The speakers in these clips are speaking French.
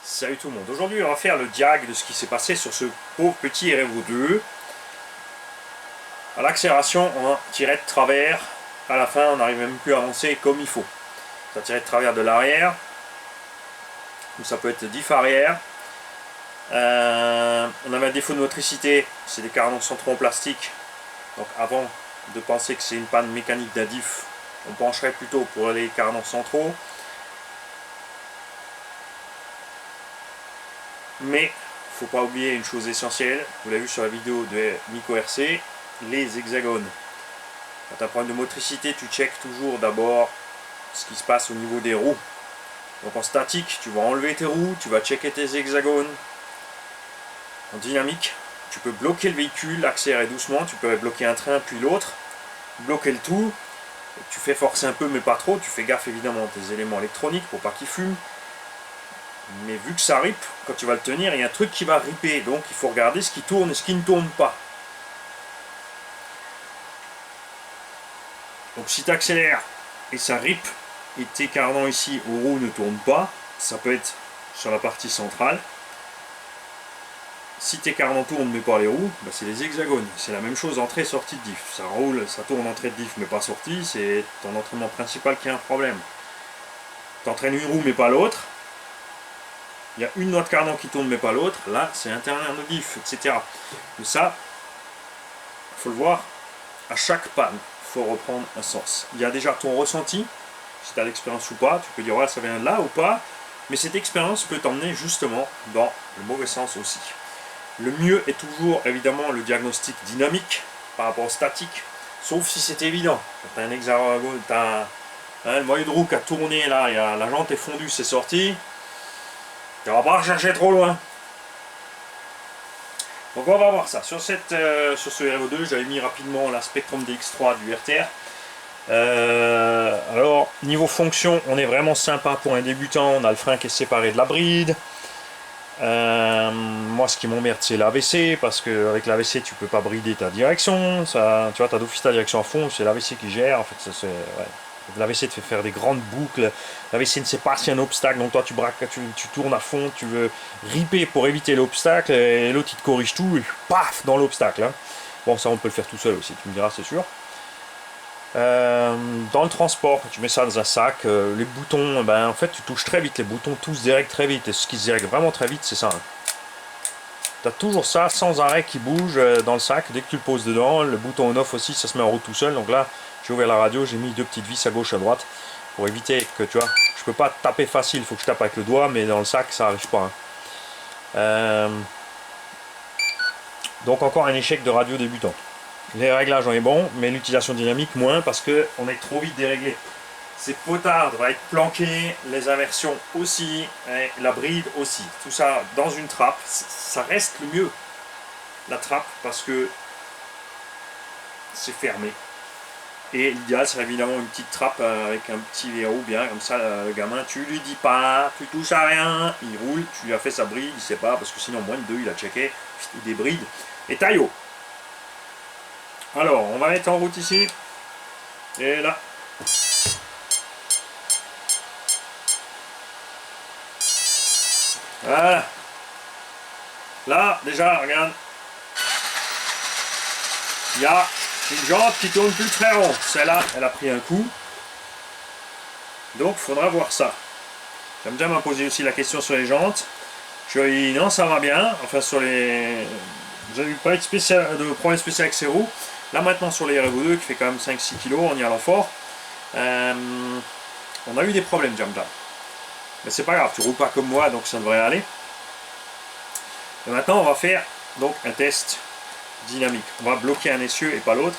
Salut tout le monde, aujourd'hui on va faire le diag de ce qui s'est passé sur ce pauvre petit REVO 2. À l'accélération on tirait de travers, à la fin on n'arrive même plus à avancer comme il faut. Ça tirait de travers de l'arrière, ou ça peut être diff arrière. On avait un défaut de motricité, c'est des cardans centraux en plastique. Donc avant de penser que c'est une panne mécanique d'un diff, on pencherait plutôt pour les cardans centraux. Mais faut pas oublier une chose essentielle, vous l'avez vu sur la vidéo de Nico RC, les hexagones. Quand tu as un problème de motricité, tu checkes toujours d'abord ce qui se passe au niveau des roues. Donc en statique, tu vas enlever tes roues, tu vas checker tes hexagones. En dynamique, tu peux bloquer le véhicule, accélérer doucement, tu peux bloquer un train puis l'autre, bloquer le tout. Tu fais forcer un peu mais pas trop, tu fais gaffe évidemment à tes éléments électroniques pour pas qu'ils fument. Mais vu que ça rip, quand tu vas le tenir, il y a un truc qui va ripper. Donc il faut regarder ce qui tourne et ce qui ne tourne pas. Donc si tu accélères et ça rip, et tes cardans ici aux roues ne tournent pas, ça peut être sur la partie centrale. Si tes cardans tournent mais pas les roues, bah c'est les hexagones. C'est la même chose entrée-sortie de diff. Ça roule, ça tourne entrée de diff mais pas sortie, c'est ton entraînement principal qui a un problème. Tu entraînes une roue mais pas l'autre. Il y a une noix de cardan qui tourne mais pas l'autre, là c'est intérieur de diff, etc. Mais ça, il faut le voir, à chaque panne, il faut reprendre un sens. Il y a déjà ton ressenti, si tu as l'expérience ou pas, tu peux dire ouais ça vient de là ou pas, mais cette expérience peut t'emmener justement dans le mauvais sens aussi. Le mieux est toujours évidemment le diagnostic dynamique par rapport au statique, sauf si c'est évident. Tu as un hexagone, tu as le moyen de roue qui a tourné là, la jante est fondue, c'est sorti. Tu ne vas pas chercher trop loin. Donc on va voir ça. Sur ce REVO 2, j'avais mis rapidement la Spectrum DX3 du RTR. Alors, niveau fonction, on est vraiment sympa pour un débutant. On a le frein qui est séparé de la bride. Moi, ce qui m'emmerde, c'est l'AVC, parce qu'avec l'AVC, tu peux pas brider ta direction. Ça, tu vois, tu as d'office ta direction à fond, c'est l'AVC qui gère. En fait, ouais. L'AVC te fait faire des grandes boucles. L'AVC ne sait pas s'il y a un obstacle, donc toi tu braques, tu tournes à fond, tu veux ripper pour éviter l'obstacle, et l'autre il te corrige tout, et paf, dans l'obstacle. Hein. Bon, ça on peut le faire tout seul aussi, tu me diras, c'est sûr. Dans le transport, tu mets ça dans un sac, les boutons, ben, en fait tu touches très vite, les boutons tous se dérèglent très vite, et ce qui se dérègle vraiment très vite, c'est ça. Hein. Tu as toujours ça sans arrêt qui bouge dans le sac, dès que tu le poses dedans, le bouton on-off aussi, ça se met en route tout seul, donc là, j'ai ouvert la radio, j'ai mis deux petites vis à gauche à droite pour éviter que, tu vois, je peux pas taper facile, il faut que je tape avec le doigt, mais dans le sac ça arrive pas. Hein. Donc encore un échec de radio débutant. Les réglages on est bon, mais l'utilisation dynamique moins parce qu'on est trop vite déréglé. Ces potards doivent être planqués, les inversions aussi, et la bride aussi. Tout ça dans une trappe, ça reste le mieux, la trappe, parce que c'est fermé. Et l'idéal serait évidemment une petite trappe avec un petit verrou bien, comme ça le gamin, tu lui dis pas, tu touches à rien, il roule, tu lui as fait sa bride, il sait pas, parce que sinon moins de deux, il a checké, il débride, et taillot. Alors, on va mettre en route ici, et là. Voilà. Là, déjà, regarde, il y a une jante qui tourne plus très rond. Celle-là, elle a pris un coup. Donc, il faudra voir ça. J'aime bien me poser aussi la question sur les jantes. Je dis non, ça va bien. Enfin, sur les... J'avais pas de problème spécial avec ces roues. Là, maintenant, sur les REVO 2, qui fait quand même 5-6 kg, on y allant fort. On a eu des problèmes, Jam. Mais c'est pas grave, tu roules pas comme moi, donc ça devrait aller. Et maintenant, on va faire donc un test dynamique. On va bloquer un essieu et pas l'autre.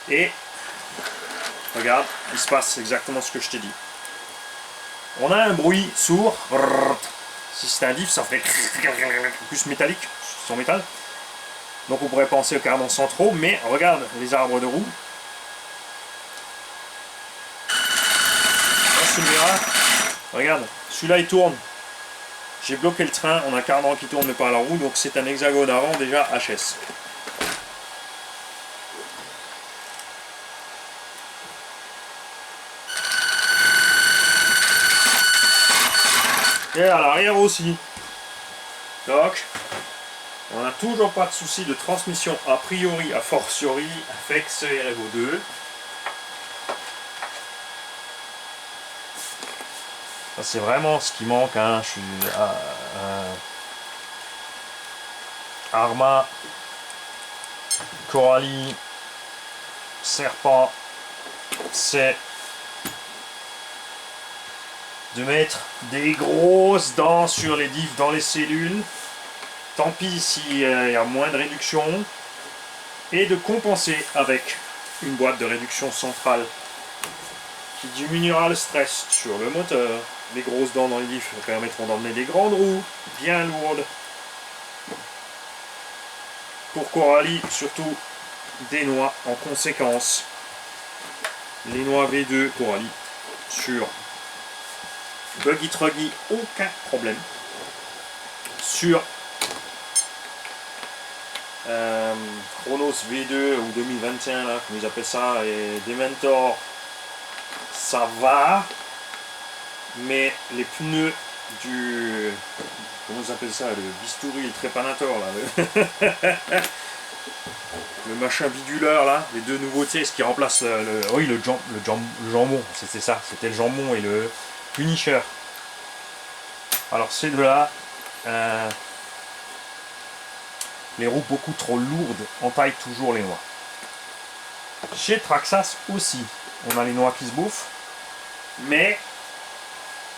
Et regarde, il se passe exactement ce que je t'ai dit. On a un bruit sourd. Si c'était un diff, ça ferait plus métallique, son métal. Donc on pourrait penser aux cardans centraux, mais regarde les arbres de roue. Là, tu me verras. Regarde, celui-là il tourne. J'ai bloqué le train, on a un cardan qui tourne mais pas la roue, donc c'est un hexagone avant déjà HS. Et à l'arrière aussi. Donc, on n'a toujours pas de souci de transmission a priori, a fortiori avec ce REVO 2. C'est vraiment ce qui manque. Hein. Je suis Arma, Coralie, Serpent, c'est de mettre des grosses dents sur les diffs dans les cellules. Tant pis s'il y a moins de réduction. Et de compenser avec une boîte de réduction centrale qui diminuera le stress sur le moteur. Les grosses dents dans les diffs permettront d'emmener des grandes roues bien lourdes. Pour Coralie, surtout des noix en conséquence. Les noix V2 Coralie sur Buggy Truggy, aucun problème. Sur Chronos V2 ou 2021 là, comme ils appellent ça, et Dementor, ça va, mais les pneus du, comment ça s'appelle ça, le bistouri, le trépanator là, le machin biduleur là, les deux nouveautés, ce qui remplace le jambon, c'était ça, c'était le jambon et le Punisher. Alors ces deux là, les roues beaucoup trop lourdes entaillent toujours les noix. Chez Traxxas aussi, on a les noix qui se bouffent, mais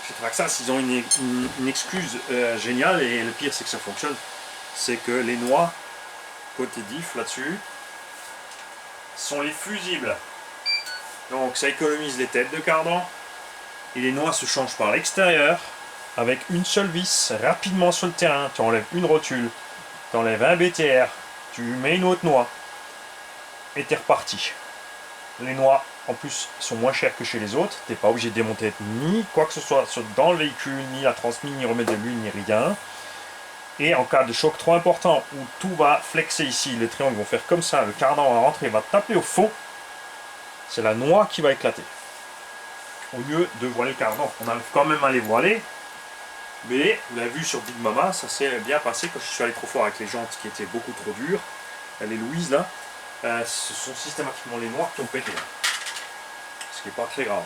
chez Traxxas ils ont une excuse géniale, et le pire c'est que ça fonctionne, c'est que les noix côté diff là-dessus sont les fusibles. Donc ça économise les têtes de cardan, et les noix se changent par l'extérieur avec une seule vis rapidement sur le terrain. Tu enlèves une rotule, tu enlèves un BTR, tu mets une autre noix et t'es reparti. Les noix en plus sont moins chères que chez les autres, t'es pas obligé de démonter ni quoi que ce soit dans le véhicule, ni la transmission, ni remettre de l'huile, ni rien. Et en cas de choc trop important où tout va flexer ici, les triangles vont faire comme ça, le cardan va rentrer, va taper au fond, c'est la noix qui va éclater. Au lieu de voiler le cardan, on arrive quand même à les voiler, mais vous l'avez vu sur Big Mama, ça s'est bien passé quand je suis allé trop fort avec les jantes qui étaient beaucoup trop dures. Les Louise là, ce sont systématiquement les noix qui ont pété. Ce qui n'est pas très grave.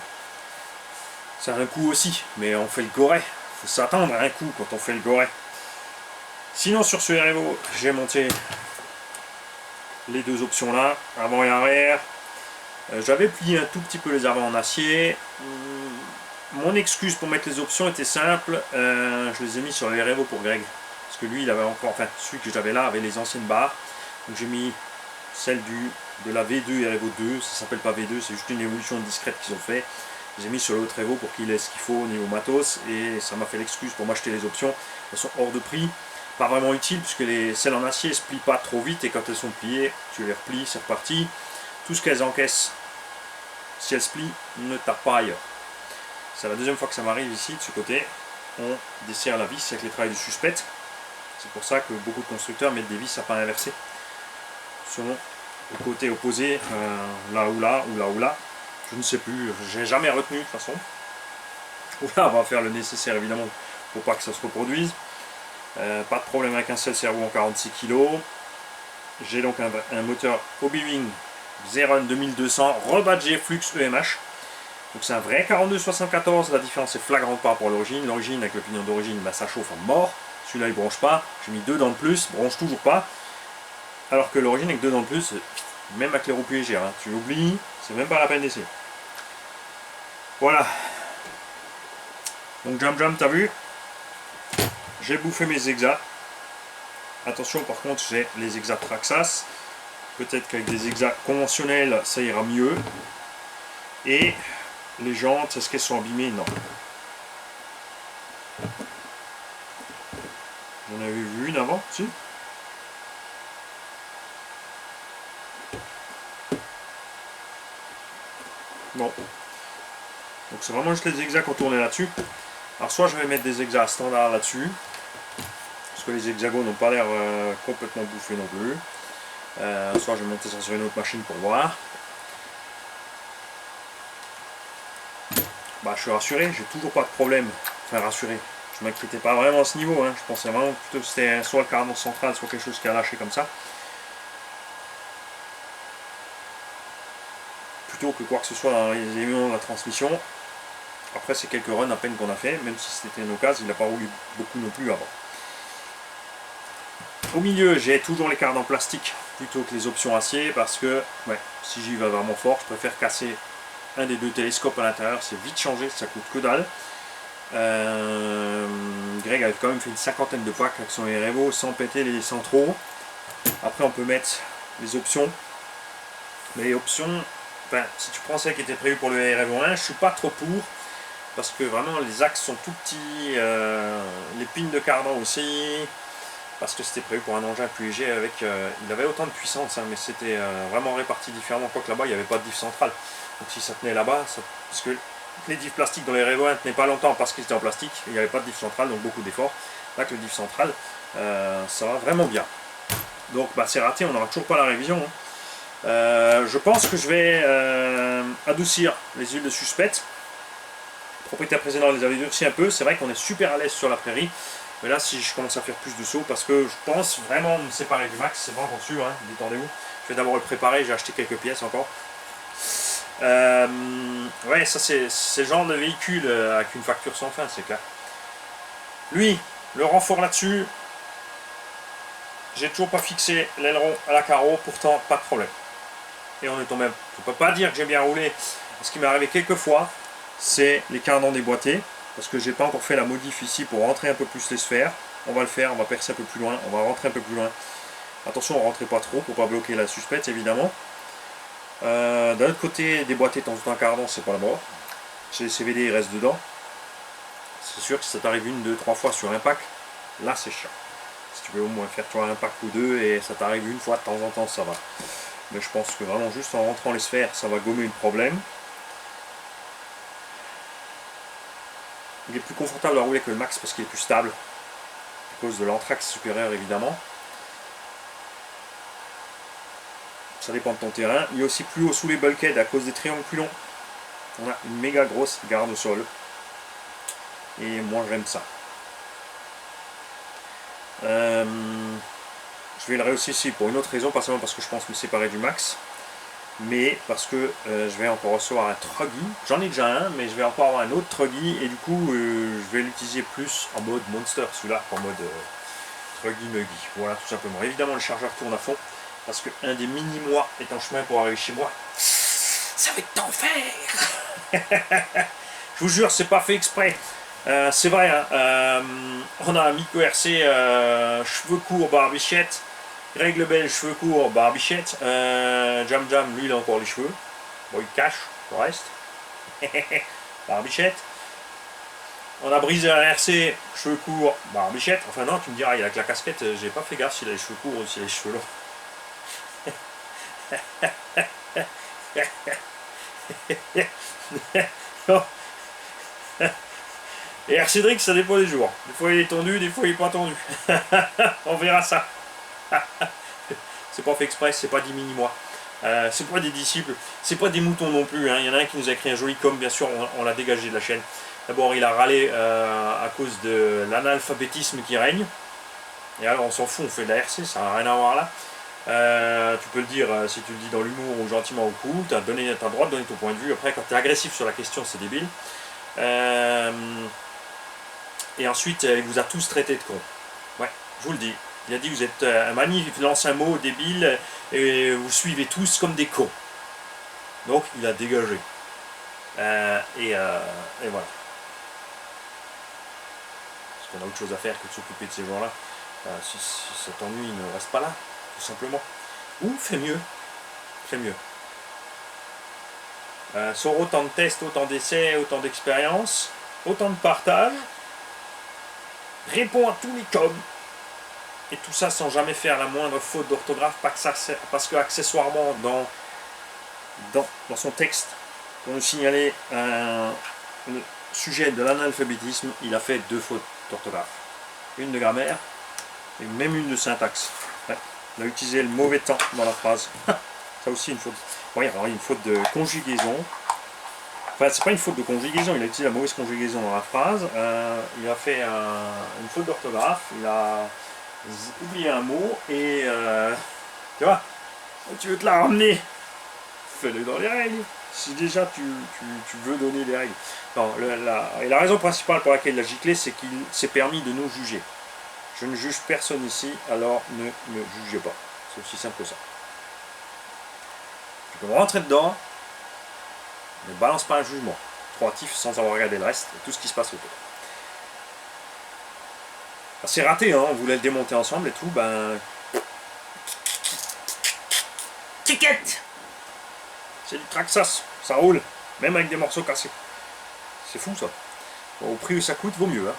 Ça a un coût aussi, mais on fait le goret. Il faut s'attendre à un coût quand on fait le goret. Sinon sur ce REVO, j'ai monté les deux options là, avant et arrière. J'avais plié un tout petit peu les avant en acier. Mon excuse pour mettre les options était simple, je les ai mis sur les REVO pour Greg. Parce que lui, il avait encore, enfin celui que j'avais là avait les anciennes barres. Donc j'ai mis celle de la V2 REVO 2, ça s'appelle pas V2, c'est juste une évolution discrète qu'ils ont fait. J'ai mis sur l'autre REVO pour qu'il ait ce qu'il faut au niveau matos, et ça m'a fait l'excuse pour m'acheter les options. Elles sont hors de prix, pas vraiment utiles puisque celles en acier ne se plient pas trop vite, et quand elles sont pliées, tu les replies, c'est reparti. Tout ce qu'elles encaissent, si elles se plient, ne tape pas ailleurs. C'est la deuxième fois que ça m'arrive ici, de ce côté. On desserre la vis avec les travails de suspect. C'est pour ça que beaucoup de constructeurs mettent des vis à pas inversées. Selon le côté opposé, là ou là, ou là ou là. Je ne sais plus, j'ai jamais retenu de toute façon. Là, on va faire le nécessaire évidemment pour pas que ça se reproduise. Pas de problème avec un seul cerveau en 46 kg. J'ai donc un moteur Hobby Xeron 2200 rebadgé Flux EMH. Donc c'est un vrai 42-74, la différence est flagrante par rapport à l'origine. L'origine avec le pignon d'origine, bah, ça chauffe à mort. Celui-là il bronche pas. J'ai mis 2 dents de plus, bronche toujours pas. Alors que l'origine avec 2 dents de plus, même avec les roues plus légères, hein, tu l'oublies, c'est même pas la peine d'essayer. Voilà. Donc Jump, t'as vu? J'ai bouffé mes hexas. Attention par contre, j'ai les hexas Traxxas. Peut-être qu'avec des hexas conventionnels, ça ira mieux. Et les jantes, est-ce qu'elles sont abîmées? Non. J'en avais vu une avant, si. Bon. Donc c'est vraiment juste les hexas qu'on tournait là-dessus. Alors soit je vais mettre des hexas standards là-dessus, parce que les hexagones n'ont pas l'air complètement bouffés non plus. Soit je vais monter ça sur une autre machine pour voir. Bah je suis rassuré, j'ai toujours pas de problème. Enfin rassuré, Je m'inquiétais pas vraiment à ce niveau, hein. Je pensais vraiment plutôt que c'était soit le cardan central, soit quelque chose qui a lâché comme ça. Plutôt que quoi que ce soit dans les éléments de la transmission. Après, c'est quelques runs à peine qu'on a fait, même si c'était une occasion, il n'a pas roulé beaucoup non plus avant. Au milieu, j'ai toujours les cardans plastiques plutôt que les options acier parce que ouais, si j'y vais vraiment fort, je préfère casser un des deux télescopes à l'intérieur, c'est vite changé, ça coûte que dalle. Greg avait quand même fait une cinquantaine de packs avec son REVO sans péter les centraux. Après, on peut mettre les options. Mais les options, enfin, si tu prends celle qui était prévue pour le REVO 1, je suis pas trop pour. Parce que vraiment, les axes sont tout petits. Les pins de cardan aussi. Parce que c'était prévu pour un engin plus léger avec... il avait autant de puissance, hein, mais c'était vraiment réparti différemment. Quoique là-bas, il n'y avait pas de diff centrale. Donc si ça tenait là-bas, parce que les diffs plastiques dans les REVO 1 ne tenaient pas longtemps parce qu'ils étaient en plastique. Il n'y avait pas de diff centrale, donc beaucoup d'efforts. Là, que le diff central, ça va vraiment bien. Donc bah, c'est raté, on n'aura toujours pas la révision. Hein. Je pense que je vais adoucir les huiles de suspecte. Le propriétaire précédent les avait durcis un peu. C'est vrai qu'on est super à l'aise sur la prairie. Mais là, si je commence à faire plus de sauts, parce que je pense vraiment me séparer du max, c'est pas encore sûr, hein, détendez-vous. Je vais d'abord le préparer, j'ai acheté quelques pièces encore. Ouais, ça c'est le genre de véhicule avec une facture sans fin, c'est clair. Lui, le renfort là-dessus, j'ai toujours pas fixé l'aileron à la carreau, pourtant pas de problème. Et on est tombé, je peux pas dire que j'ai bien roulé. Ce qui m'est arrivé quelques fois, c'est les cardans déboîtés. Parce que j'ai pas encore fait la modif ici pour rentrer un peu plus les sphères. On va le faire, on va percer un peu plus loin, on va rentrer un peu plus loin. Attention, on rentre pas trop pour pas bloquer la suspecte évidemment. D'un autre côté, déboîter de temps en temps un cardan, c'est pas la mort. Chez les CVD, il reste dedans. C'est sûr que si ça t'arrive une, deux, trois fois sur un pack, là c'est chiant. Si tu veux au moins faire toi un pack ou deux et ça t'arrive une fois de temps en temps, ça va. Mais je pense que vraiment juste en rentrant les sphères, ça va gommer le problème. Il est plus confortable à rouler que le max parce qu'il est plus stable. À cause de l'anthrax supérieur évidemment. Ça dépend de ton terrain. Il est aussi plus haut sous les bulkheads à cause des triangles plus longs. On a une méga grosse garde au sol. Et moi j'aime ça. Je vais le réussir ici pour une autre raison, pas seulement parce que je pense me séparer du max. Mais parce que je vais encore recevoir un truggy. J'en ai déjà un, mais je vais encore avoir un autre truggy. Et du coup, je vais l'utiliser plus en mode monster, celui-là, qu'en mode truggy muggy. Voilà, tout simplement. Évidemment, le chargeur tourne à fond. Parce qu'un des mini-mois est en chemin pour arriver chez moi. Ça va être d'enfer. Je vous jure, c'est pas fait exprès. C'est vrai, hein, on a un micro RC cheveux courts, barbichette. Règle belge, cheveux courts, barbichette. Jam Jam, lui, il a encore les cheveux. Bon, il cache le reste. Barbichette. On a brisé un RC, cheveux courts, barbichette. Enfin, non, tu me diras, il a que la casquette. J'ai pas fait gaffe s'il a les cheveux courts ou s'il a les cheveux longs. Et RC Drix, ça dépend des jours. Des fois il est tendu, des fois il est pas tendu. On verra ça. C'est pas fait exprès, c'est pas des mini-mois. C'est pas des disciples, c'est pas des moutons non plus. Hein. Il y en a un qui nous a écrit un joli com, bien sûr, on l'a dégagé de la chaîne. D'abord, il a râlé à cause de l'analphabétisme qui règne. Et alors, on s'en fout, on fait de la RC, ça n'a rien à voir là. Tu peux le dire si tu le dis dans l'humour ou gentiment ou cool, tu as le droit de donner ton point de vue. Après, quand tu es agressif sur la question, c'est débile. Et ensuite, il vous a tous traité de con. Ouais, je vous le dis. Il a dit vous êtes un magnifique, il lance un mot débile et vous suivez tous comme des cons. Donc il a dégagé. Et voilà. Parce qu'on a autre chose à faire que de s'occuper de ces gens-là. Si ça t'ennuie, ne reste pas là, tout simplement. Ou fais mieux. Fais mieux. Sur autant de tests, autant d'essais, autant d'expériences, autant de partage. Réponds à tous les coms. Et tout ça sans jamais faire la moindre faute d'orthographe, parce que accessoirement dans son texte, pour nous signaler le sujet de l'analphabétisme, il a fait 2 fautes d'orthographe. Une de grammaire et même une de syntaxe. Ouais, il a utilisé le mauvais temps dans la phrase. Ça aussi une faute. Oui, alors une faute de conjugaison. Enfin, c'est pas une faute de conjugaison, il a utilisé la mauvaise conjugaison dans la phrase. Il a fait une faute d'orthographe, il a oublié un mot et tu vois, tu veux te la ramener, fais-le dans les règles. Si déjà tu veux donner les règles. Non, et la raison principale pour laquelle il a giclé, c'est qu'il s'est permis de nous juger. Je ne juge personne ici, alors ne me jugez pas. C'est aussi simple que ça. Tu peux me rentrer dedans, ne balance pas un jugement proactif sans avoir regardé le reste et tout ce qui se passe autour. C'est raté, hein, on voulait le démonter ensemble et tout, ben... Ticket. C'est du Traxxas, ça roule, même avec des morceaux cassés. C'est fou ça. Bon, au prix où ça coûte, vaut mieux. Hein.